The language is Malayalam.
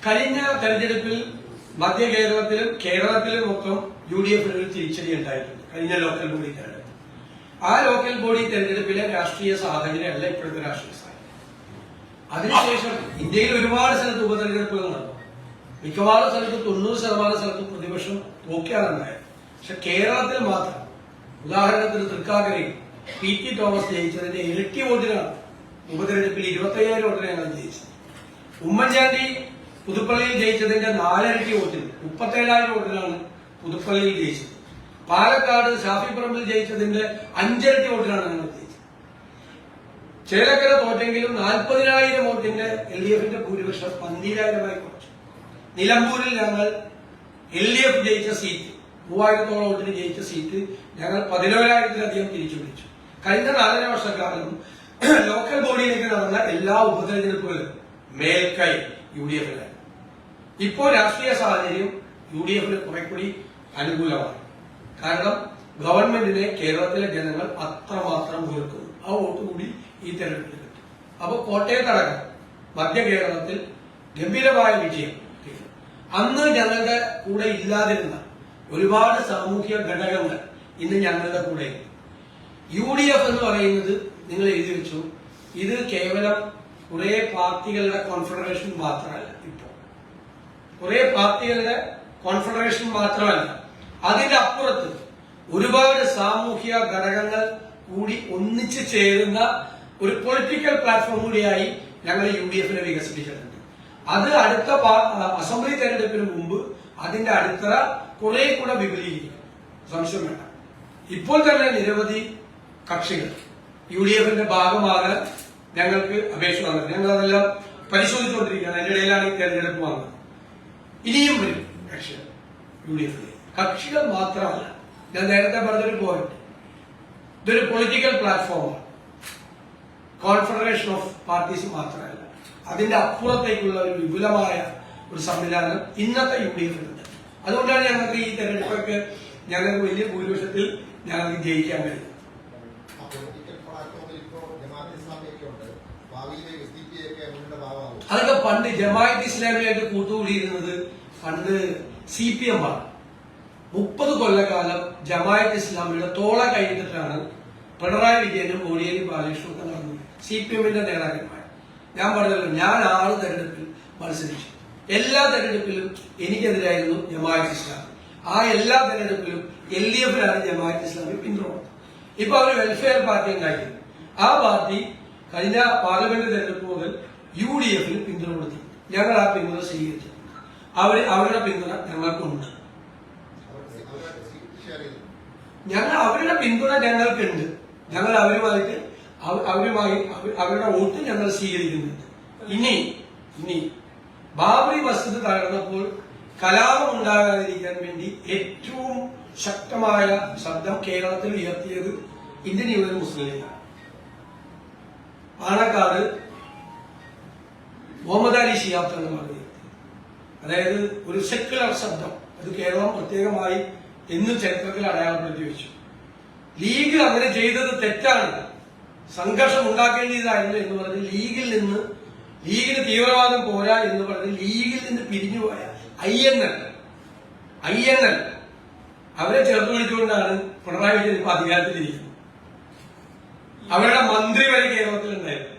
കഴിഞ്ഞ തെരഞ്ഞെടുപ്പിൽ മധ്യ കേരളത്തിലും മൊത്തം UDF ഒരു തിരിച്ചടി ഉണ്ടായിട്ടുണ്ട്. കഴിഞ്ഞ ലോക്കൽ ബോഡി തെരഞ്ഞെടുപ്പ്. ആ ലോക്കൽ ബോഡി തെരഞ്ഞെടുപ്പിലെ രാഷ്ട്രീയ സാഹചര്യമല്ല ഇപ്പോഴത്തെ രാഷ്ട്രീയ സാഹചര്യം. അതിനുശേഷം ഇന്ത്യയിൽ ഒരുപാട് സ്ഥലത്ത് ഉപതെരഞ്ഞെടുപ്പുകൾ നടന്നു. മിക്കവാറും സ്ഥലത്ത് 90% സ്ഥലത്ത് പ്രതിപക്ഷം തോക്കിയാണുണ്ടായത്. പക്ഷെ കേരളത്തിൽ മാത്രം, ഉദാഹരണത്തിന് തൃക്കാക്കരയിൽ PT തോമസ് ജയിച്ചതിന്റെ ഇരട്ടി വോട്ടിനാണ് ഉപതെരഞ്ഞെടുപ്പിൽ 25,000 വോട്ടിനെ ഞങ്ങൾ ജയിച്ചത്. ഉമ്മൻചാണ്ടി പുതുപ്പള്ളിയിൽ ജയിച്ചതിന്റെ 4 ഇരട്ടി വോട്ടിന് 37,000 വോട്ടിനാണ് പുതുപ്പള്ളിയിൽ ജയിച്ചത്. പാലക്കാട് ഷാഫി പറമ്പിൽ ജയിച്ചതിന്റെ 5 ഇരട്ടി വോട്ടിനാണ് ഞങ്ങൾ ജയിച്ചത്. ചേലക്കര തോറ്റെങ്കിലും 40,000 വോട്ടിന്റെ LDFന്റെ ഭൂരിപക്ഷം 12,000 കുറച്ചു. നിലമ്പൂരിൽ ഞങ്ങൾ LDF ജയിച്ച സീറ്റ് 3,000-ഓളം വോട്ടിന് ജയിച്ച സീറ്റ് ഞങ്ങൾ 11,000-ലധികം തിരിച്ചു പിടിച്ചു. കഴിഞ്ഞ 4.5 വർഷക്കാലം ലോക്കൽ ബോഡിയിലേക്ക് നടന്ന എല്ലാ ഉപതെരഞ്ഞെടുപ്പുകളും മേൽക്കൈ UDFിലായി. ഇപ്പോൾ രാഷ്ട്രീയ സാഹചര്യം UDFിന് കുറെ കൂടി അനുകൂലമാണ്. കാരണം ഗവൺമെന്റിനെ കേരളത്തിലെ ജനങ്ങൾ അത്രമാത്രം വെറുക്കുന്നു. ആ വോട്ട് കൂടി ഈ തെരഞ്ഞെടുപ്പിൽ കിട്ടും. അപ്പൊ കോട്ടയത്തടക്കം മധ്യ കേരളത്തിൽ ഗംഭീരമായ വിജയം. അന്ന് ഞങ്ങളുടെ കൂടെ ഇല്ലാതിരുന്ന ഒരുപാട് സാമൂഹ്യ ഘടകങ്ങൾ ഇന്ന് ഞങ്ങളുടെ കൂടെ. UDF എന്ന് പറയുന്നത് നിങ്ങൾ എഴുതി വെച്ചു, ഇത് കേവലം കുറെ പാർട്ടികളുടെ കോൺഫെഡറേഷൻ മാത്രമല്ല. ഇപ്പോ കുറെ പാർട്ടികളുടെ കോൺഫെഡറേഷൻ മാത്രമല്ല, അതിന്റെ അപ്പുറത്ത് ഒരുപാട് സാമൂഹ്യ ഘടകങ്ങൾ കൂടി ഒന്നിച്ചു ചേരുന്ന ഒരു പൊളിറ്റിക്കൽ പ്ലാറ്റ്ഫോം കൂടിയായി ഞങ്ങൾ UDFനെ വികസിപ്പിച്ചിട്ടുണ്ട്. അത് അടുത്ത അസംബ്ലി തെരഞ്ഞെടുപ്പിന് മുമ്പ് അതിന്റെ അടിത്തറ കുറെ കൂടെ വിപുലീകരിക്കും, സംശയം വേണ്ട. ഇപ്പോൾ തന്നെ നിരവധി കക്ഷികൾ UDFന്റെ ഭാഗമാകാൻ ഞങ്ങൾക്ക് അപേക്ഷ വന്നത്. ഞങ്ങൾ അതെല്ലാം പരിശോധിച്ചുകൊണ്ടിരിക്കുകയാണ്. അതിന്റെ ഇടയിലാണ് ഈ തെരഞ്ഞെടുപ്പ് വന്നത്. ഇനിയും വരും കക്ഷികൾ UDFിലെ. കക്ഷികൾ മാത്രമല്ല, ഞാൻ നേരത്തെ പറഞ്ഞൊരു പോയിന്റ്, ഇതൊരു പൊളിറ്റിക്കൽ പ്ലാറ്റ്ഫോമാണ്. കോൺഫെഡറേഷൻ ഓഫ് പാർട്ടീസ് മാത്രമല്ല, അതിന്റെ അപ്പുറത്തേക്കുള്ള ഒരു വിപുലമായ ഒരു സംവിധാനം ഇന്നത്തെ UDFിനുണ്ട്. അതുകൊണ്ടാണ് ഞങ്ങൾക്ക് ഈ തെരഞ്ഞെടുപ്പൊക്കെ ഞങ്ങൾക്ക് വലിയ ഭൂരിപക്ഷത്തിൽ ഞങ്ങൾക്ക് ജയിക്കാൻ കഴിയും. അതൊക്കെ പണ്ട് ജമാഅത്ത് ഇസ്ലാമിയായിട്ട് കൂട്ടുകൂടിയിരുന്നത് പണ്ട് CPM ആണ്. 30 കൊല്ലക്കാലം ജമാഅത്ത് ഇസ്ലാമിയുടെ തോള കഴിഞ്ഞിട്ടാണ് പിണറായി വിജയനും കോടിയേരി ബാലകൃഷ്ണനും ഒക്കെ നടന്നത്. CPMന്റെ നേതാക്കന്മാർ. ഞാൻ പറഞ്ഞല്ലോ, ഞാൻ 6 തെരഞ്ഞെടുപ്പിൽ മത്സരിച്ചു. എല്ലാ തെരഞ്ഞെടുപ്പിലും എനിക്കെതിരായിരുന്നു ജമാഅത്ത് ഇസ്ലാമി. ആ എല്ലാ തെരഞ്ഞെടുപ്പിലും LDFിനാണ് ജമാഅത്ത് ഇസ്ലാമി പിന്തുണ. ഇപ്പൊ അവർ വെൽഫെയർ പാർട്ടി ഉണ്ടായിരുന്നു. ആ പാർട്ടി കഴിഞ്ഞ പാർലമെന്റ് തെരഞ്ഞെടുപ്പ് മുതൽ UDFിന് പിന്തുണ കൊടുത്തു. ഞങ്ങൾ ആ പിന്തുണ സ്വീകരിച്ചു. അവരുടെ പിന്തുണ ഞങ്ങൾക്കുണ്ട്. അവരുടെ പിന്തുണ ഞങ്ങൾക്കുണ്ട്. ഞങ്ങൾ അവരുമായി അവരുടെ വോട്ട് ഞങ്ങൾ സ്വീകരിക്കുന്നുണ്ട്. ഇനി ബാബറി മസ്ജിദ് തകർന്നപ്പോൾ കലാപം ഉണ്ടാകാതിരിക്കാൻ വേണ്ടി ഏറ്റവും ശക്തമായ ശബ്ദം കേരളത്തിൽ ഉയർത്തിയത് ഇന്ത്യൻ യൂണിയൻ മുസ്ലിം ലീഗാണ്. പാണക്കാട് മുഹമ്മദ് അലി ശിഹാബ് തങ്ങൾ ഉയർത്തി. അതായത് ഒരു സെക്യുലർ ശബ്ദം. അത് കേരളം പ്രത്യേകമായി എന്നും ചരിത്രത്തിൽ അടയാളപ്പെടുത്തി വെച്ചു. ലീഗ് അങ്ങനെ ചെയ്തത് തെറ്റാണ്, സംഘർഷം ഉണ്ടാക്കേണ്ടതായിരുന്നു എന്ന് പറഞ്ഞ് ലീഗിന് തീവ്രവാദം പോരാ എന്ന് പറഞ്ഞ് ലീഗിൽ നിന്ന് പിരിഞ്ഞുപോയ INL അവരെ ചേർത്ത് വിളിച്ചുകൊണ്ടാണ് പിണറായി വിജയൻ ഇപ്പൊ അധികാരത്തിലിരിക്കുന്നത്. അവരുടെ മന്ത്രി വരെ കേരളത്തിലുണ്ടായിരുന്നു.